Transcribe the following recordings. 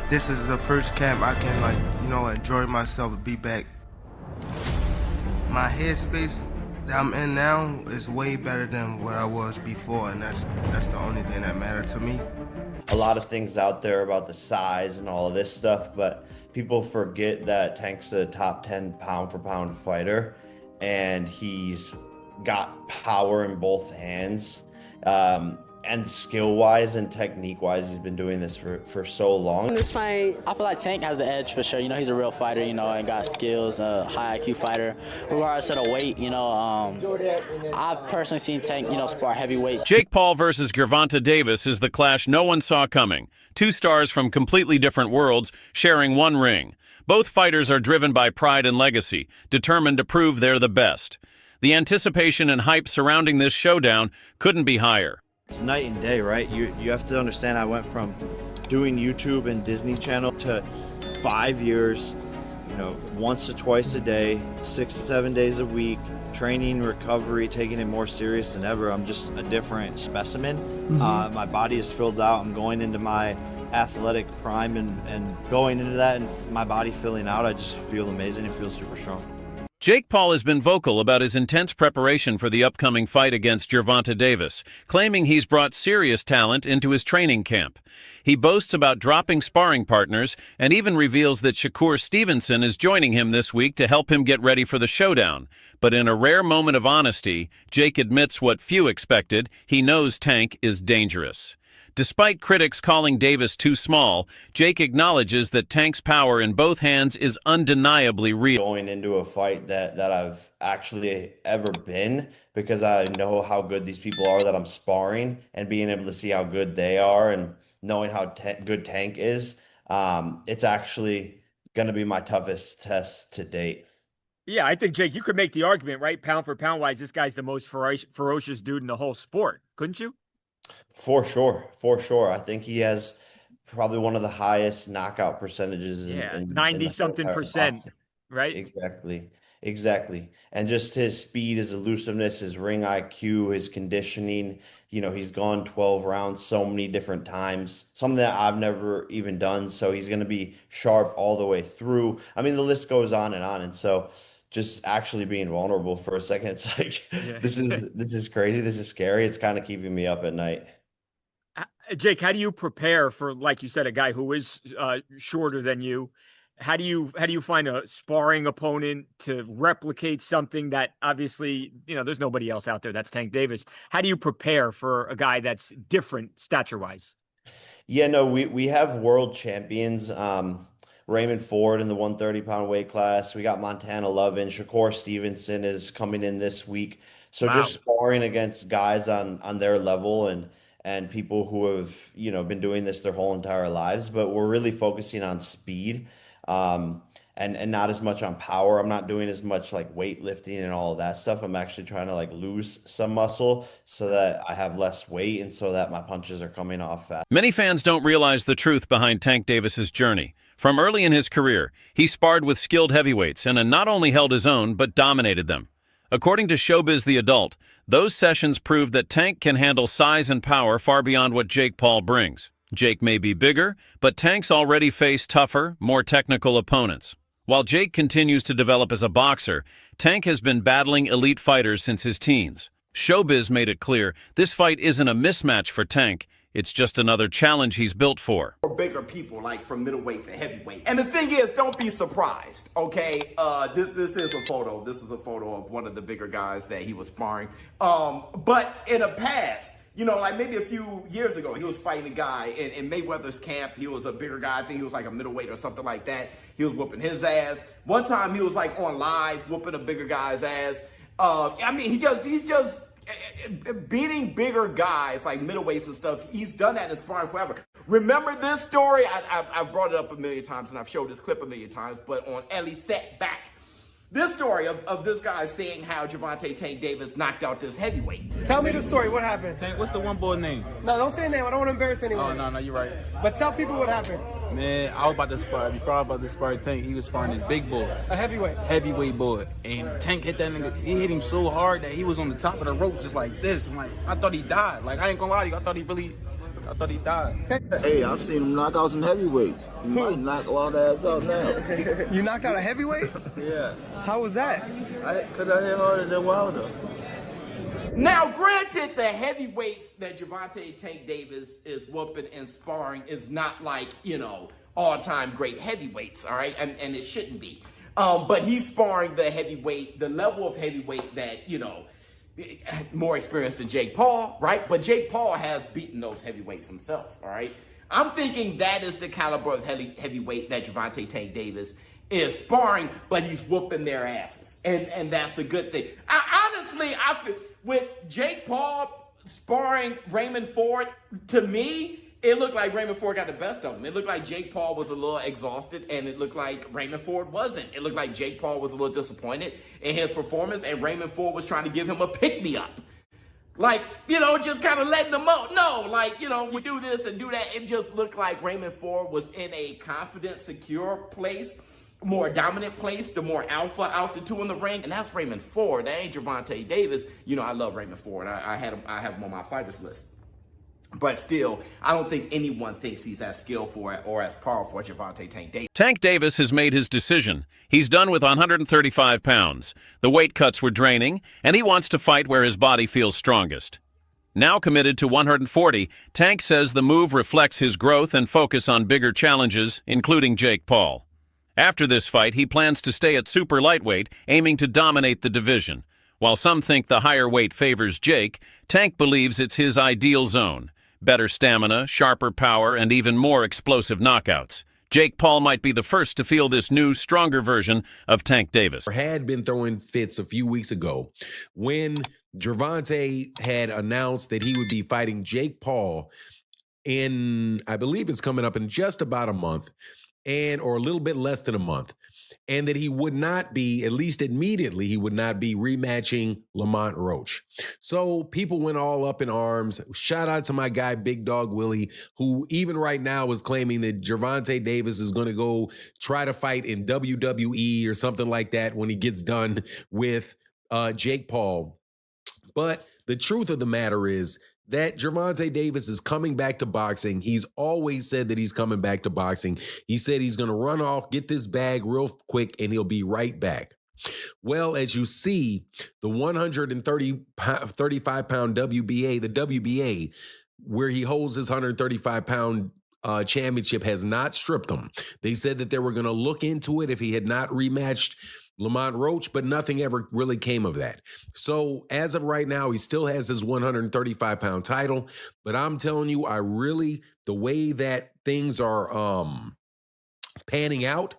this is the first camp I can, like, you know, enjoy myself and be back. My headspace that I'm in now is way better than what I was before, and that's the only thing that matters to me. A lot of things out there about the size and all of this stuff, but people forget that Tank's a top 10 pound for pound fighter, and he's got power in both hands. And skill-wise and technique-wise, he's been doing this for so long. In this fight, I feel like Tank has the edge for sure. You know, he's a real fighter, you know, and got skills, high IQ fighter. Regardless of the weight, you know, I've personally seen Tank, you know, spar heavyweight. Jake Paul versus Gervonta Davis is the clash no one saw coming. Two stars from completely different worlds sharing one ring. Both fighters are driven by pride and legacy, determined to prove they're the best. The anticipation and hype surrounding this showdown couldn't be higher. It's night and day, right? You have to understand, I went from doing YouTube and Disney Channel to 5 years, you know, once to twice a day, 6 to 7 days a week, training, recovery, taking it more serious than ever. I'm just a different specimen. My body is filled out. I'm going into my athletic prime and going into that and my body filling out, I just feel amazing. It feels super strong. Jake Paul has been vocal about his intense preparation for the upcoming fight against Gervonta Davis, claiming he's brought serious talent into his training camp. He boasts about dropping sparring partners and even reveals that Shakur Stevenson is joining him this week to help him get ready for the showdown. But in a rare moment of honesty, Jake admits what few expected: he knows Tank is dangerous. Despite critics calling Davis too small, Jake acknowledges that Tank's power in both hands is undeniably real. Going into a fight that I've actually ever been, because I know how good these people are that I'm sparring, and being able to see how good they are and knowing how good Tank is, it's actually going to be my toughest test to date. Yeah, I think, Jake, you could make the argument, right? Pound for pound wise, this guy's the most ferocious dude in the whole sport, couldn't you? For sure, for sure. I think he has probably one of the highest knockout percentages. Yeah, 90-something%, right? Exactly. And just his speed, his elusiveness, his ring IQ, his conditioning. You know, he's gone 12 rounds so many different times, something that I've never even done. So he's going to be sharp all the way through. I mean, the list goes on. And so just actually being vulnerable for a second, it's like, this is crazy. This is scary. It's kind of keeping me up at night. Jake, how do you prepare for, like you said, a guy who is shorter than you? How do you find a sparring opponent to replicate something that obviously, you know, there's nobody else out there that's Tank Davis? How do you prepare for a guy that's different stature-wise? Yeah, no, we have world champions. Raymond Ford in the 130-pound weight class. We got Montana Lovin. Shakur Stevenson is coming in this week. So just sparring against guys on their level and people who have, you know, been doing this their whole entire lives. But we're really focusing on speed and not as much on power. I'm not doing as much like weightlifting and all of that stuff. I'm actually trying to like lose some muscle so that I have less weight and so that my punches are coming off fast. Many fans don't realize the truth behind Tank Davis's journey. From early in his career, he sparred with skilled heavyweights and not only held his own, but dominated them. According to Showbiz the Adult, those sessions proved that Tank can handle size and power far beyond what Jake Paul brings. Jake may be bigger, but Tank's already faced tougher, more technical opponents. While Jake continues to develop as a boxer, Tank has been battling elite fighters since his teens. Showbiz made it clear this fight isn't a mismatch for Tank. It's just another challenge he's built for. For bigger people, like from middleweight to heavyweight. And the thing is, don't be surprised, okay? This is a photo. This is a photo of one of the bigger guys that he was sparring. But in the past, you know, like maybe a few years ago, he was fighting a guy in Mayweather's camp. He was a bigger guy. I think he was like a middleweight or something like that. He was whooping his ass. One time he was like on live whooping a bigger guy's ass. I mean, he's just beating bigger guys like middleweights and stuff. He's done that in sparring forever. Remember this story? I've brought it up a million times and I've showed this clip a million times, but on Ellie set back. This story of this guy saying how Gervonta Tank Davis knocked out this heavyweight. Tell me the story. What happened? Tank, what's the one boy name? No, don't say a name. I don't want to embarrass anyone. Oh, no, you're right. But tell people what happened. Man, I was about to spar. Before I was about to spar Tank, he was sparring this big boy. A heavyweight. Heavyweight boy. And Tank hit that nigga. He hit him so hard that he was on the top of the rope just like this. I'm like, I thought he died. Like, I ain't gonna lie to you. I thought he really I thought he died. Hey, I've seen him knock out some heavyweights. He might knock all the ass out now. You knocked out a heavyweight? Yeah. How was that? Because I hit harder than Wilder. Now, granted, the heavyweights that Gervonta Tank Davis is whooping and sparring is not like, you know, all-time great heavyweights, all right? And it shouldn't be. But he's sparring the heavyweight, the level of heavyweight that, you know, more experienced than Jake Paul, right? But Jake Paul has beaten those heavyweights himself, all right? I'm thinking that is the caliber of heavyweight that Gervonta Tank Davis is sparring, but he's whooping their asses. And that's a good thing. Honestly, I feel with Jake Paul sparring Raymond Ford, to me, it looked like Raymond Ford got the best of him. It looked like Jake Paul was a little exhausted, and it looked like Raymond Ford wasn't. It looked like Jake Paul was a little disappointed in his performance, and Raymond Ford was trying to give him a pick-me-up. Like, you know, just kind of letting him out. No, like, you know, we do this and do that. It just looked like Raymond Ford was in a confident, secure place, more dominant place, the more alpha out the two in the ring, and that's Raymond Ford. That ain't Gervonta Davis. You know, I love Raymond Ford. I have him on my fighters list. But still, I don't think anyone thinks he's as skillful or as powerful as Gervonta Tank Davis. Tank Davis has made his decision. He's done with 135 pounds. The weight cuts were draining, and he wants to fight where his body feels strongest. Now committed to 140, Tank says the move reflects his growth and focus on bigger challenges, including Jake Paul. After this fight, he plans to stay at super lightweight, aiming to dominate the division. While some think the higher weight favors Jake, Tank believes it's his ideal zone. Better stamina, sharper power, and even more explosive knockouts. Jake Paul might be the first to feel this new, stronger version of Tank Davis. Had been throwing fits a few weeks ago when Gervonta had announced that he would be fighting Jake Paul in, I believe it's coming up in just about a month, or a little bit less than a month, and that he would not be, at least immediately, he would not be rematching Lamont Roach. So people went all up in arms. Shout out to my guy, Big Dog Willie, who even right now is claiming that Gervonta Davis is going to go try to fight in WWE or something like that when he gets done with Jake Paul. But the truth of the matter is that Gervonta Davis is coming back to boxing. He's always said that he's coming back to boxing. He said he's going to run off, get this bag real quick, and he'll be right back. Well, as you see, the 135-pound WBA, the WBA, where he holds his 135-pound championship, has not stripped him. They said that they were going to look into it if he had not rematched Lamont Roach, but nothing ever really came of that. So as of right now, he still has his 135-pound title, but I'm telling you, the way that things are panning out,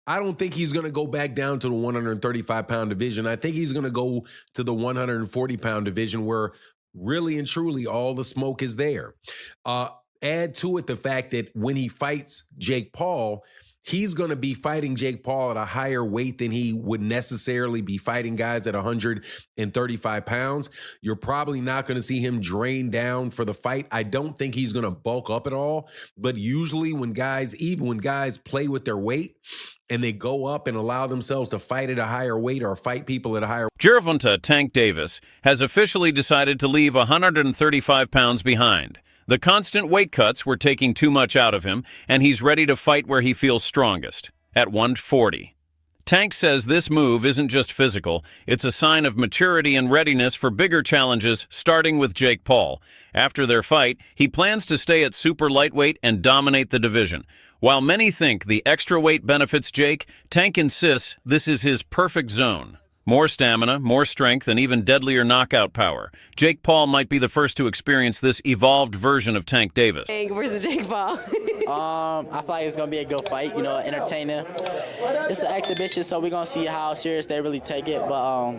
I don't think he's going to go back down to the 135-pound division. I think he's going to go to the 140-pound division where really and truly all the smoke is there. Add to it the fact that when he fights Jake Paul, he's going to be fighting Jake Paul at a higher weight than he would necessarily be fighting guys at 135 pounds. You're probably not going to see him drain down for the fight. I don't think he's going to bulk up at all. But usually when guys play with their weight and they go up and allow themselves to fight at a higher weight or fight people at a higher weight. Gervonta Tank Davis has officially decided to leave 135 pounds behind. The constant weight cuts were taking too much out of him, and he's ready to fight where he feels strongest, at 140. Tank says this move isn't just physical, it's a sign of maturity and readiness for bigger challenges, starting with Jake Paul. After their fight, he plans to stay at super lightweight and dominate the division. While many think the extra weight benefits Jake, Tank insists this is his perfect zone. More stamina, more strength, and even deadlier knockout power. Jake Paul might be the first to experience this evolved version of Tank Davis. Tank versus Jake Paul. I feel like it's going to be a good fight, entertaining. It's an exhibition, so we're going to see how serious they really take it. But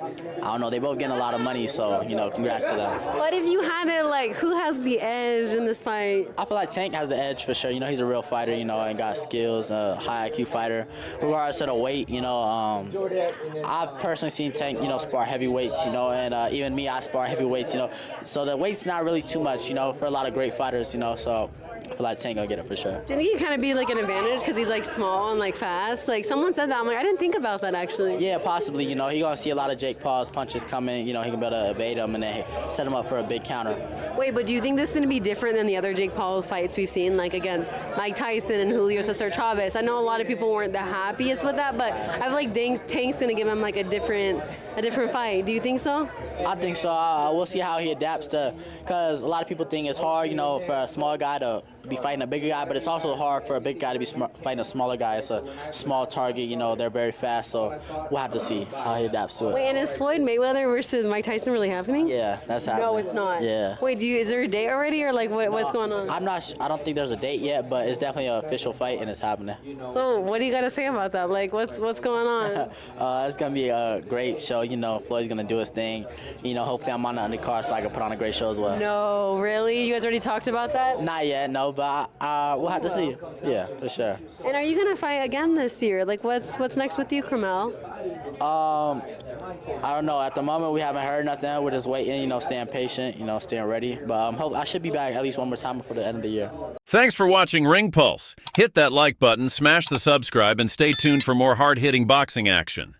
I don't know, they both getting a lot of money, so, congrats to them. What if you had it, who has the edge in this fight? I feel like Tank has the edge for sure. He's a real fighter, and got skills, high IQ fighter. Regardless of the weight, I've personally seen Tank, spar heavyweights, and even me, I spar heavyweights, so the weight's not really too much, for a lot of great fighters, so I feel like Tank gonna get it for sure. Do you think he kind of be like an advantage because he's like small and like fast? Like someone said that. I'm like, I didn't think about that actually. Yeah, possibly. You know, he gonna see a lot of Jake Paul's punches coming. You know, he can be able to evade them and then set him up for a big counter. Wait, but do you think this is going to be different than the other Jake Paul fights we've seen, like against Mike Tyson and Julio Cesar Chavez? I know a lot of people weren't the happiest with that, but I feel like Tank's going to give him like a different fight. Do you think so? I think so. We'll see how he adapts to, because a lot of people think it's hard, you know, for a small guy to be fighting a bigger guy, but it's also hard for a big guy to be fighting a smaller guy. It's a small target, you know, they're very fast, so we'll have to see how he adapts to it. Wait, and is Floyd Mayweather versus Mike Tyson really happening? Yeah, that's happening. No, it's not. Yeah. Wait, is there a date already, or like what's going on? I don't think there's a date yet, but it's definitely an official fight and it's happening. So what do you got to say about that? Like, what's going on? It's gonna be a great show. You know, Floyd's gonna do his thing. You know, hopefully I'm on the undercard so I can put on a great show as well. No, really? You guys already talked about that? Not yet, no, but we'll have to see. Yeah, for sure. And are you gonna fight again this year? Like, what's next with you, Carmel? I don't know. At the moment, we haven't heard nothing. We're just waiting, you know, staying patient, you know, staying ready. But I should be back at least one more time before the end of the year. Thanks for watching Ring Pulse. Hit that like button, smash the subscribe, and stay tuned for more hard-hitting boxing action.